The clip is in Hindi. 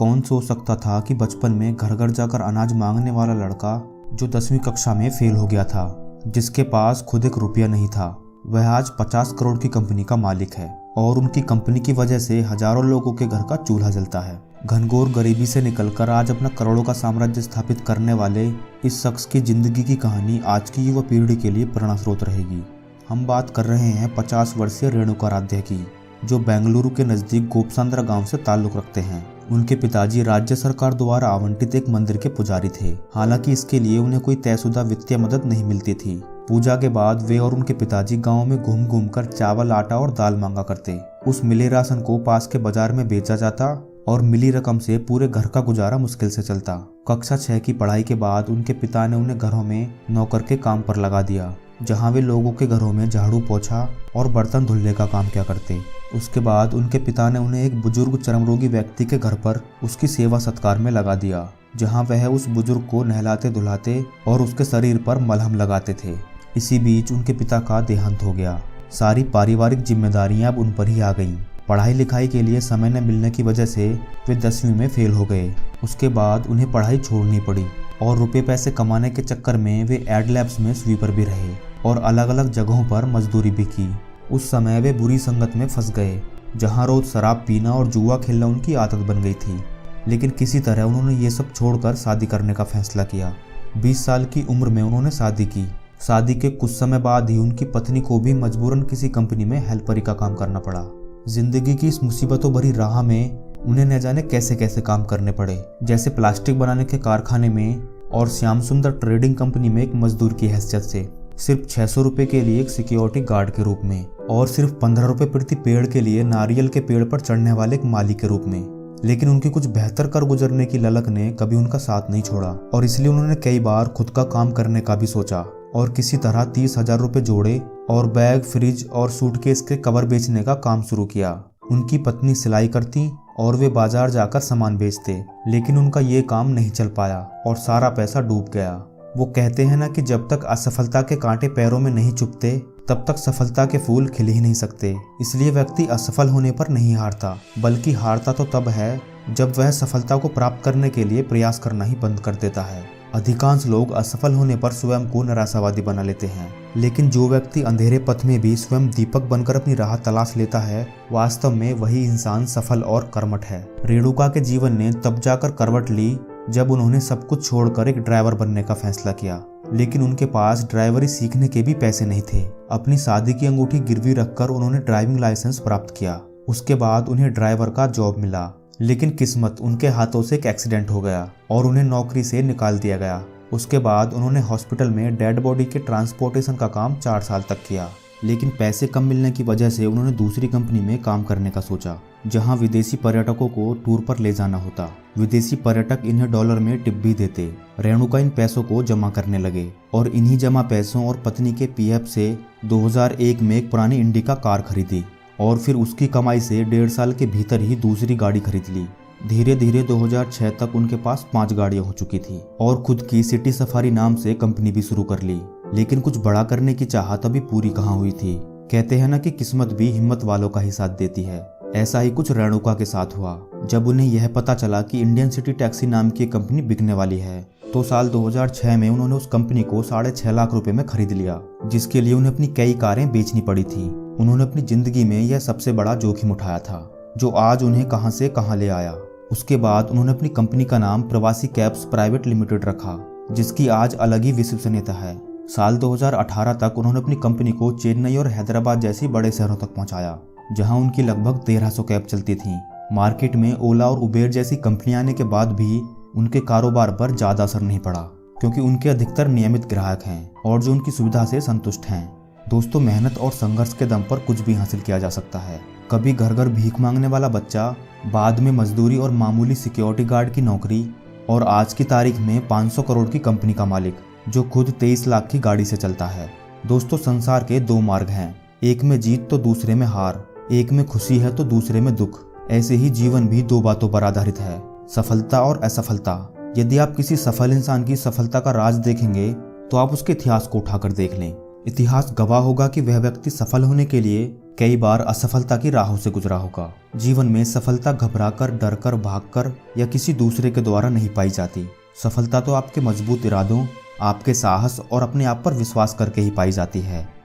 कौन सोच सकता था कि बचपन में घर घर जाकर अनाज मांगने वाला लड़का जो 10वीं कक्षा में फेल हो गया था, जिसके पास खुद एक रुपया नहीं था, वह आज 50 करोड़ की कंपनी का मालिक है और उनकी कंपनी की वजह से हजारों लोगों के घर का चूल्हा जलता है। घनघोर गरीबी से निकलकर आज अपना करोड़ों का साम्राज्य स्थापित करने वाले इस शख्स की जिंदगी की कहानी आज की युवा पीढ़ी के लिए प्रेरणा स्रोत रहेगी। हम बात कर रहे हैं 50 वर्षीय रेणुका राध्या की, जो बेंगलुरु के नज़दीक गोपसांद्रा गांव से ताल्लुक़ रखते हैं। उनके पिताजी राज्य सरकार द्वारा आवंटित एक मंदिर के पुजारी थे। हालांकि इसके लिए उन्हें कोई तयशुदा वित्तीय मदद नहीं मिलती थी। पूजा के बाद वे और उनके पिताजी गांव में घूम घूम कर चावल, आटा और दाल मांगा करते। उस मिले राशन को पास के बाजार में बेचा जाता और मिली रकम से पूरे घर का गुजारा मुश्किल से चलता। कक्षा 6 की पढ़ाई के बाद उनके पिता ने उन्हें घरों में नौकर के काम पर लगा दिया, जहां वे लोगों के घरों में झाड़ू पोछा और बर्तन धुलने का काम किया करते। उसके बाद उनके पिता ने उन्हें एक बुजुर्ग चर्मरोगी व्यक्ति के घर पर उसकी सेवा सत्कार में लगा दिया, जहां वह उस बुजुर्ग को नहलाते धुलाते और उसके शरीर पर मलहम लगाते थे। इसी बीच उनके पिता का देहांत हो गया। सारी पारिवारिक जिम्मेदारियां अब उन पर ही आ गईं। पढ़ाई लिखाई के लिए समय न मिलने की वजह से वे 10वीं में फेल हो गए। उसके बाद उन्हें पढ़ाई छोड़नी पड़ी और रुपये पैसे कमाने के चक्कर में वे एड लैब्स में स्वीपर भी रहे और अलग अलग जगहों पर मजदूरी भी की। उस समय वे बुरी संगत में फंस गए, जहां रोज शराब पीना और जुआ खेलना उनकी आदत बन गई थी। लेकिन किसी तरह उन्होंने ये सब छोड़कर शादी करने का फैसला किया। 20 साल की उम्र में उन्होंने शादी की। शादी के कुछ समय बाद ही उनकी पत्नी को भी मजबूरन किसी कंपनी में हेल्परी का काम करना पड़ा। जिंदगी की इस मुसीबतों भरी राह में उन्हें न जाने कैसे कैसे काम करने पड़े, जैसे प्लास्टिक बनाने के कारखाने में और श्याम सुंदर ट्रेडिंग कंपनी में एक मजदूर की हैसियत से, सिर्फ 600 रुपये के लिए एक सिक्योरिटी गार्ड के रूप में और सिर्फ 15 रुपये प्रति पेड़ के लिए नारियल के पेड़ पर चढ़ने वाले एक माली के रूप में। लेकिन उनकी कुछ बेहतर कर गुजरने की ललक ने कभी उनका साथ नहीं छोड़ा और इसलिए उन्होंने कई बार खुद का काम करने का भी सोचा और किसी तरह 30,000 रुपये जोड़े और बैग, फ्रिज और सूटकेस के कवर बेचने का काम शुरू किया। उनकी पत्नी सिलाई करती और वे बाजार जाकर सामान बेचते, लेकिन उनका ये काम नहीं चल पाया और सारा पैसा डूब गया। वो कहते हैं ना कि जब तक असफलता के कांटे पैरों में नहीं चुभते तब तक सफलता के फूल खिल ही नहीं सकते। इसलिए व्यक्ति असफल होने पर नहीं हारता, बल्कि हारता तो तब है जब वह सफलता को प्राप्त करने के लिए प्रयास करना ही बंद कर देता है। अधिकांश लोग असफल होने पर स्वयं को निराशावादी बना लेते हैं, लेकिन जो व्यक्ति अंधेरे पथ में भी स्वयं दीपक बनकर अपनी राह तलाश लेता है, वास्तव में वही इंसान सफल और कर्मठ है। रेणुका के जीवन ने तब जाकर करवट ली जब उन्होंने सब कुछ छोड़कर एक ड्राइवर बनने का फैसला किया। लेकिन उनके पास ड्राइवरी सीखने के भी पैसे नहीं थे। अपनी शादी की अंगूठी गिरवी रखकर उन्होंने ड्राइविंग लाइसेंस प्राप्त किया। उसके बाद उन्हें ड्राइवर का जॉब मिला, लेकिन किस्मत उनके हाथों से एक एक्सीडेंट हो गया और उन्हें नौकरी से निकाल दिया गया। उसके बाद उन्होंने हॉस्पिटल में डेड बॉडी के ट्रांसपोर्टेशन का काम 4 साल तक किया, लेकिन पैसे कम मिलने की वजह से उन्होंने दूसरी कंपनी में काम करने का सोचा, जहां विदेशी पर्यटकों को टूर पर ले जाना होता। विदेशी पर्यटक इन्हें डॉलर में टिप भी देते। रेणुका इन पैसों को जमा करने लगे और इन्हीं जमा पैसों और पत्नी के पीएफ से 2001 में एक पुरानी इंडिका कार खरीदी और फिर उसकी कमाई से 1.5 साल के भीतर ही दूसरी गाड़ी खरीद ली। धीरे धीरे 2006 तक उनके पास 5 गाड़ियां हो चुकी थी और खुद की सिटी सफारी नाम से कंपनी भी शुरू कर ली। लेकिन कुछ बड़ा करने की चाहत अभी पूरी कहाँ हुई थी। कहते हैं ना कि किस्मत भी हिम्मत वालों का ही साथ देती है। ऐसा ही कुछ रेणुका के साथ हुआ। जब उन्हें यह पता चला कि इंडियन सिटी टैक्सी नाम की कंपनी बिकने वाली है, तो साल 2006 में उन्होंने उस कंपनी को 6.5 लाख रुपए में खरीद लिया, जिसके लिए उन्हें अपनी कई कारें बेचनी पड़ी थी। उन्होंने अपनी जिंदगी में यह सबसे बड़ा जोखिम उठाया था, जो आज उन्हें कहां से कहां ले आया। उसके बाद उन्होंने अपनी कंपनी का नाम प्रवासी कैब्स प्राइवेट लिमिटेड रखा, जिसकी आज अलग ही विश्वसनीयता है। साल 2018 तक उन्होंने अपनी कंपनी को चेन्नई और हैदराबाद जैसी बड़े शहरों तक पहुंचाया, जहां उनकी लगभग 1300 कैब चलती थीं। मार्केट में ओला और उबेर जैसी कंपनियां आने के बाद भी उनके कारोबार पर ज़्यादा असर नहीं पड़ा, क्योंकि उनके अधिकतर नियमित ग्राहक हैं और जो उनकी सुविधा से संतुष्ट हैं। दोस्तों, मेहनत और संघर्ष के दम पर कुछ भी हासिल किया जा सकता है। कभी घर घर भीख मांगने वाला बच्चा, बाद में मजदूरी और मामूली सिक्योरिटी गार्ड की नौकरी, और आज की तारीख में 500 करोड़ की कंपनी का मालिक, जो खुद 23 लाख की गाड़ी से चलता है। दोस्तों, संसार के 2 मार्ग हैं, एक में जीत तो दूसरे में हार, एक में खुशी है तो दूसरे में दुख। ऐसे ही जीवन भी 2 बातों पर आधारित है, सफलता और असफलता। यदि आप किसी सफल इंसान की सफलता का राज देखेंगे तो आप उसके इतिहास को उठाकर देख लें। इतिहास गवाह होगा कि वह व्यक्ति सफल होने के लिए कई बार असफलता की राहों से गुजरा होगा। जीवन में सफलता घबराकर, डरकर, भागकर या किसी दूसरे के द्वारा नहीं पाई जाती। सफलता तो आपके मजबूत इरादों, आपके साहस और अपने आप पर विश्वास करके ही पाई जाती है।